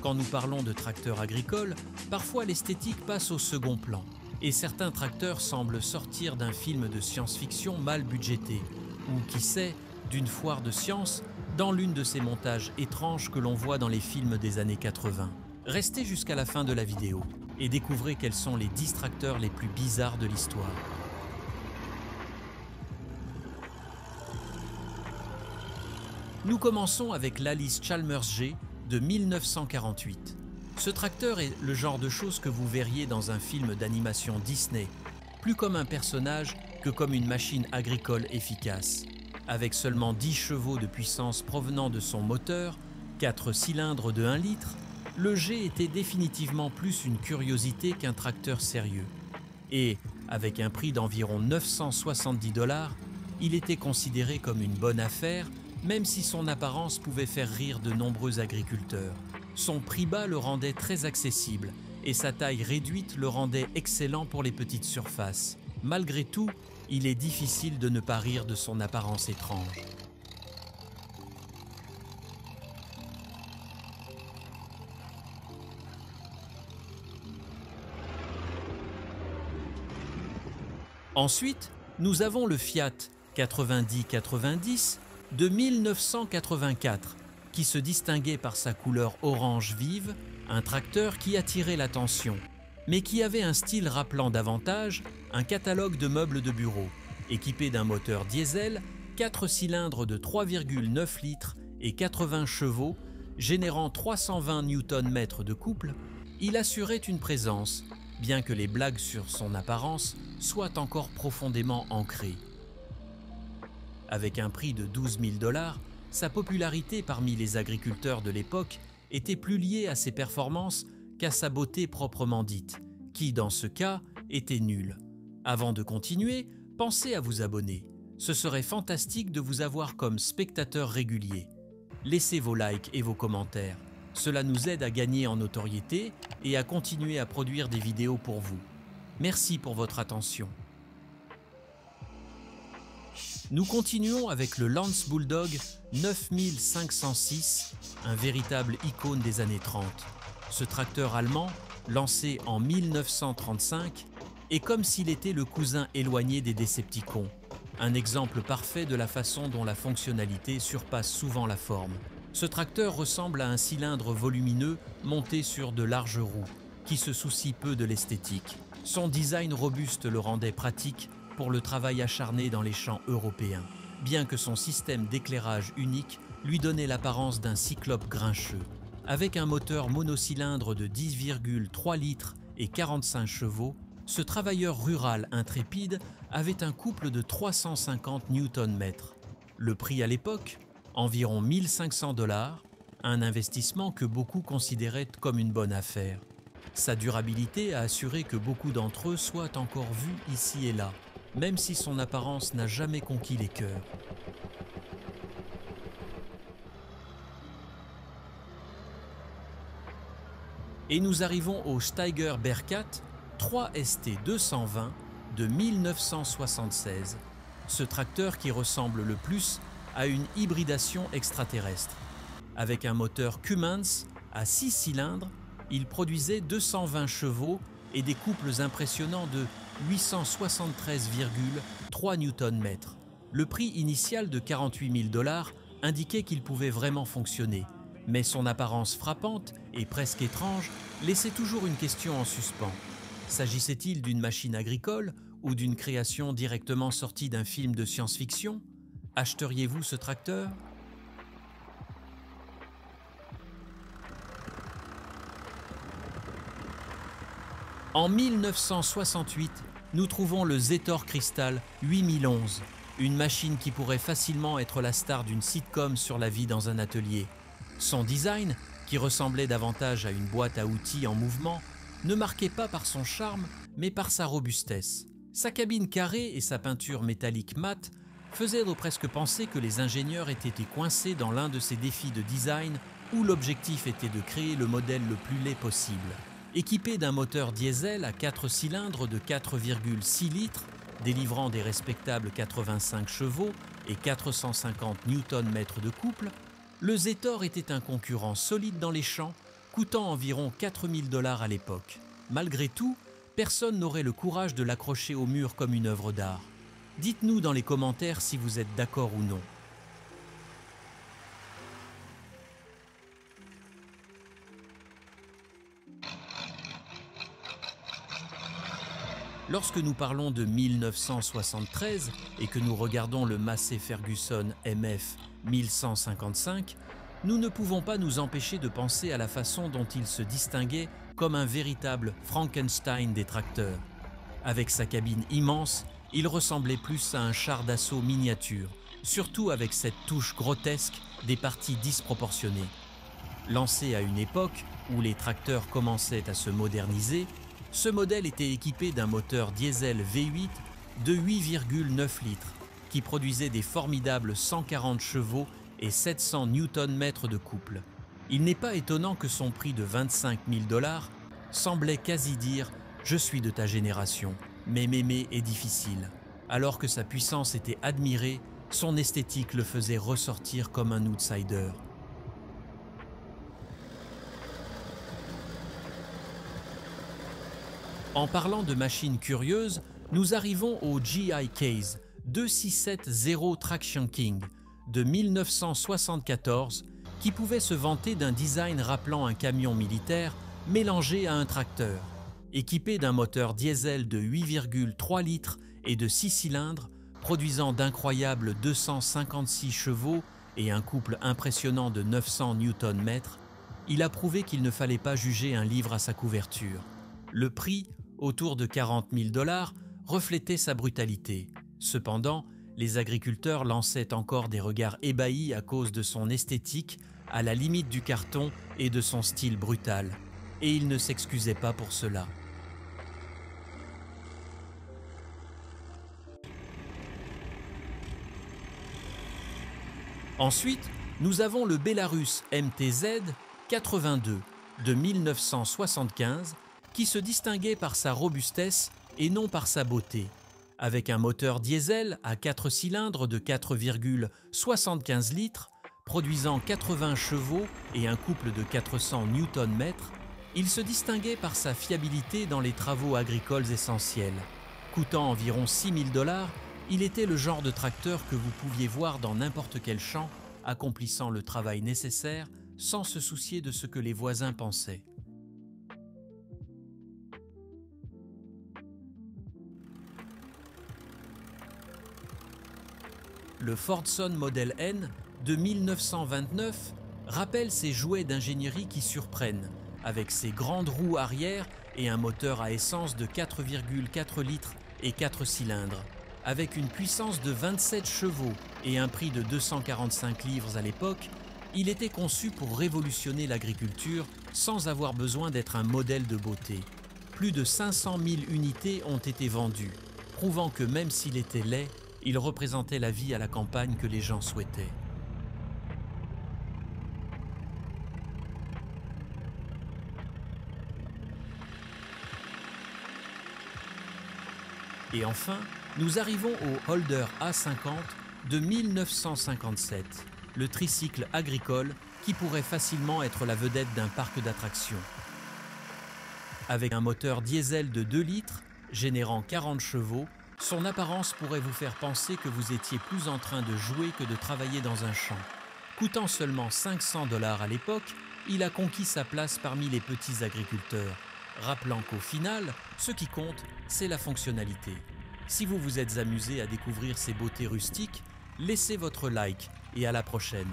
Quand nous parlons de tracteurs agricoles, parfois l'esthétique passe au second plan, et certains tracteurs semblent sortir d'un film de science-fiction mal budgété, ou qui sait, d'une foire de science, dans l'une de ces montages étranges que l'on voit dans les films des années 80. Restez jusqu'à la fin de la vidéo et découvrez quels sont les 10 tracteurs les plus bizarres de l'histoire. Nous commençons avec l'Alice Chalmers G de 1948. Ce tracteur est le genre de choses que vous verriez dans un film d'animation Disney, plus comme un personnage que comme une machine agricole efficace. Avec seulement 10 chevaux de puissance provenant de son moteur, 4 cylindres de 1 litre, le G était définitivement plus une curiosité qu'un tracteur sérieux. Et, avec un prix d'environ 970 $, il était considéré comme une bonne affaire, même si son apparence pouvait faire rire de nombreux agriculteurs. Son prix bas le rendait très accessible et sa taille réduite le rendait excellent pour les petites surfaces. Malgré tout, il est difficile de ne pas rire de son apparence étrange. Ensuite, nous avons le Fiat 9090 de 1984, qui se distinguait par sa couleur orange vive, un tracteur qui attirait l'attention, mais qui avait un style rappelant davantage un catalogue de meubles de bureau, équipé d'un moteur diesel, 4 cylindres de 3,9 litres et 80 chevaux, générant 320 Nm de couple. Il assurait une présence, bien que les blagues sur son apparence soient encore profondément ancrées. Avec un prix de 12 000 $, sa popularité parmi les agriculteurs de l'époque était plus liée à ses performances qu'à sa beauté proprement dite, qui dans ce cas était nulle. Avant de continuer, pensez à vous abonner. Ce serait fantastique de vous avoir comme spectateur régulier. Laissez vos likes et vos commentaires. Cela nous aide à gagner en notoriété et à continuer à produire des vidéos pour vous. Merci pour votre attention. Nous continuons avec le Lance Bulldog 9506, un véritable icône des années 30. Ce tracteur allemand, lancé en 1935, est comme s'il était le cousin éloigné des Decepticons, un exemple parfait de la façon dont la fonctionnalité surpasse souvent la forme. Ce tracteur ressemble à un cylindre volumineux monté sur de larges roues, qui se soucie peu de l'esthétique. Son design robuste le rendait pratique pour le travail acharné dans les champs européens, bien que son système d'éclairage unique lui donnait l'apparence d'un cyclope grincheux. Avec un moteur monocylindre de 10,3 litres et 45 chevaux, ce travailleur rural intrépide avait un couple de 350 Nm. Le prix à l'époque, environ 1 500 $, un investissement que beaucoup considéraient comme une bonne affaire. Sa durabilité a assuré que beaucoup d'entre eux soient encore vus ici et là, même si son apparence n'a jamais conquis les cœurs. Et nous arrivons au Steiger Bearcat 3 ST 220 de 1976, ce tracteur qui ressemble le plus à une hybridation extraterrestre. Avec un moteur Cummins à 6 cylindres, il produisait 220 chevaux et des couples impressionnants de 873,3 Nm. Le prix initial de 48 000 $ indiquait qu'il pouvait vraiment fonctionner, mais son apparence frappante et presque étrange laissait toujours une question en suspens. S'agissait-il d'une machine agricole ou d'une création directement sortie d'un film de science-fiction? Achèteriez-vous ce tracteur? En 1968, nous trouvons le Zetor Crystal 8011, une machine qui pourrait facilement être la star d'une sitcom sur la vie dans un atelier. Son design, qui ressemblait davantage à une boîte à outils en mouvement, ne marquait pas par son charme, mais par sa robustesse. Sa cabine carrée et sa peinture métallique mate faisaient presque penser que les ingénieurs étaient coincés dans l'un de ces défis de design où l'objectif était de créer le modèle le plus laid possible. Équipé d'un moteur diesel à 4 cylindres de 4,6 litres, délivrant des respectables 85 chevaux et 450 Nm de couple, le Zetor était un concurrent solide dans les champs, coûtant environ 4 000 $ à l'époque. Malgré tout, personne n'aurait le courage de l'accrocher au mur comme une œuvre d'art. Dites-nous dans les commentaires si vous êtes d'accord ou non. Lorsque nous parlons de 1973 et que nous regardons le Massey Ferguson MF 1155, nous ne pouvons pas nous empêcher de penser à la façon dont il se distinguait comme un véritable Frankenstein des tracteurs. Avec sa cabine immense, il ressemblait plus à un char d'assaut miniature, surtout avec cette touche grotesque des parties disproportionnées. Lancé à une époque où les tracteurs commençaient à se moderniser, ce modèle était équipé d'un moteur diesel V8 de 8,9 litres qui produisait des formidables 140 chevaux et 700 Nm de couple. Il n'est pas étonnant que son prix de 25 000 $ semblait quasi dire « Je suis de ta génération, mais m'aimer est difficile ». Alors que sa puissance était admirée, son esthétique le faisait ressortir comme un outsider. En parlant de machines curieuses, nous arrivons au GI Case 2670 Traction King de 1974 qui pouvait se vanter d'un design rappelant un camion militaire mélangé à un tracteur. Équipé d'un moteur diesel de 8,3 litres et de 6 cylindres, produisant d'incroyables 256 chevaux et un couple impressionnant de 900 Nm, il a prouvé qu'il ne fallait pas juger un livre à sa couverture. Le prix, autour de 40 000 $, reflétait sa brutalité. Cependant, les agriculteurs lançaient encore des regards ébahis à cause de son esthétique, à la limite du carton et de son style brutal. Et ils ne s'excusaient pas pour cela. Ensuite, nous avons le Belarus MTZ 82 de 1975 qui se distinguait par sa robustesse et non par sa beauté. Avec un moteur diesel à 4 cylindres de 4,75 litres, produisant 80 chevaux et un couple de 400 Nm, il se distinguait par sa fiabilité dans les travaux agricoles essentiels. Coûtant environ 6 000 $, il était le genre de tracteur que vous pouviez voir dans n'importe quel champ, accomplissant le travail nécessaire sans se soucier de ce que les voisins pensaient. Le Fordson Model N de 1929 rappelle ces jouets d'ingénierie qui surprennent, avec ses grandes roues arrière et un moteur à essence de 4,4 litres et 4 cylindres. Avec une puissance de 27 chevaux et un prix de 245 livres à l'époque, il était conçu pour révolutionner l'agriculture sans avoir besoin d'être un modèle de beauté. Plus de 500 000 unités ont été vendues, prouvant que même s'il était laid, il représentait la vie à la campagne que les gens souhaitaient. Et enfin, nous arrivons au Holder A50 de 1957, le tricycle agricole qui pourrait facilement être la vedette d'un parc d'attractions. Avec un moteur diesel de 2 litres, générant 40 chevaux, son apparence pourrait vous faire penser que vous étiez plus en train de jouer que de travailler dans un champ. Coûtant seulement 500 $ à l'époque, il a conquis sa place parmi les petits agriculteurs, rappelant qu'au final, ce qui compte, c'est la fonctionnalité. Si vous vous êtes amusé à découvrir ces beautés rustiques, laissez votre like et à la prochaine.